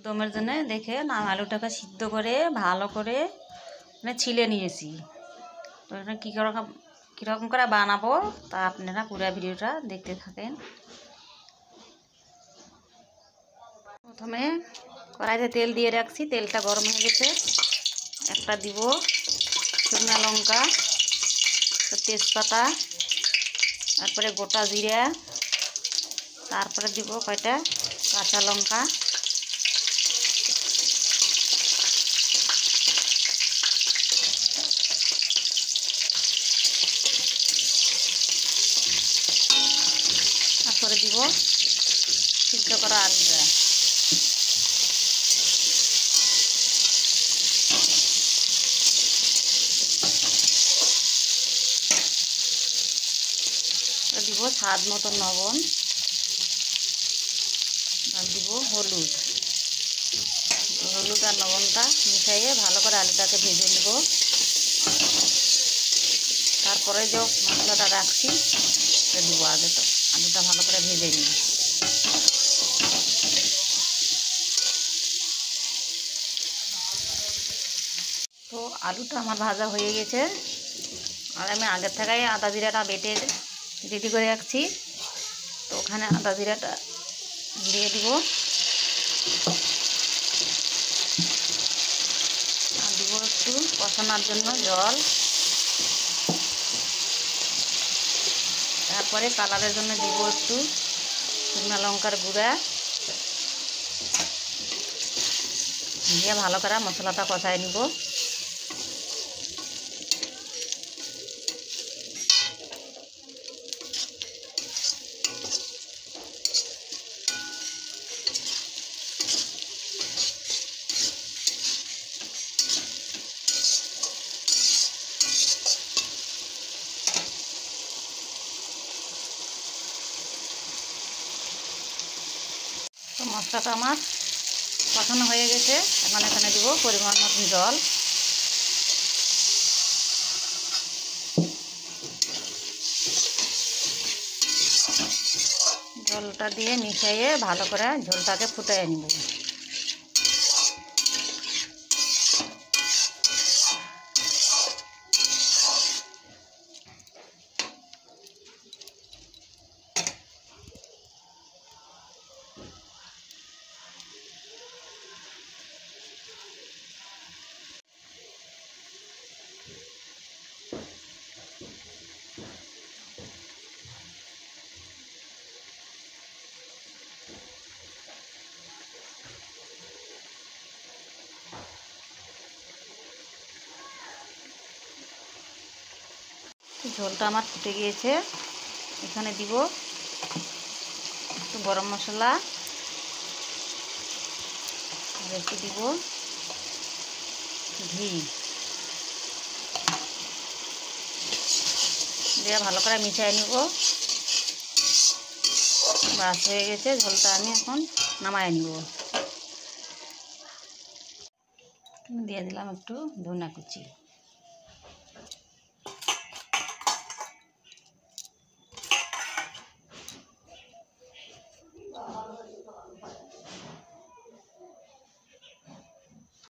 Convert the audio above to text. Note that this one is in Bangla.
দমের জন্য দেখে আলুটাকে সিদ্ধ করে ভালো করে মানে ছিলে নিয়েছি। তো এটা কীরকম করে বানাবো তা আপনারা পুরো ভিডিওটা দেখতে থাকেন। প্রথমে কড়াইতে তেল দিয়ে রাখছি, তেলটা গরম হয়ে গেছে। একটা দিব শুকনো লঙ্কা, তেজপাতা, তারপরে গোটা জিরা, তারপরে দিব কয়টা কাঁচা লঙ্কা, তারপরে দিব সিদ্ধ করা আলুটা। দিব স্বাদ মতো লবণ, আর দিব হলুদ। হলুদ আর লবণটা মিশিয়ে ভালো করে আলুটাকে ভেজে নেব। তারপরে যে মশলাটা রাখছি সেটা দিব। আগে তো আলুটা ভালো করে ভেজে নিই। তো আলুটা আমার ভাজা হয়ে গেছে, আর আমি আগের থেকেই আদা জিরাটা বেটে রেডি করে রাখছি। তো ওখানে আদা জিরাটা দিয়ে দিব, আর দিব একটু কষানোর জন্য জল, তারপরে কালারের জন্য দিব একটু শুকনো লঙ্কার গুঁড়া দিয়ে ভালো করে মশলাটা কষায় নিব। তো মশলাটা আমার কষানো হয়ে গেছে। এখন এখানে দিব পরিমাণ মতন জল। জলটা দিয়ে মিশিয়ে ভালো করে ঝোলটাকে ফুটিয়ে নিব। ঝোলটা আমার ফুটে গিয়েছে। এখানে দিব একটু গরম মশলা, আর একটু দিব ঘি দিয়ে ভালো করে মিশিয়ে নিব। বাস হয়ে গেছে ঝোলটা, আমি এখন নামায় নিব। দিয়ে দিলাম একটু ধনিয়া কুচি।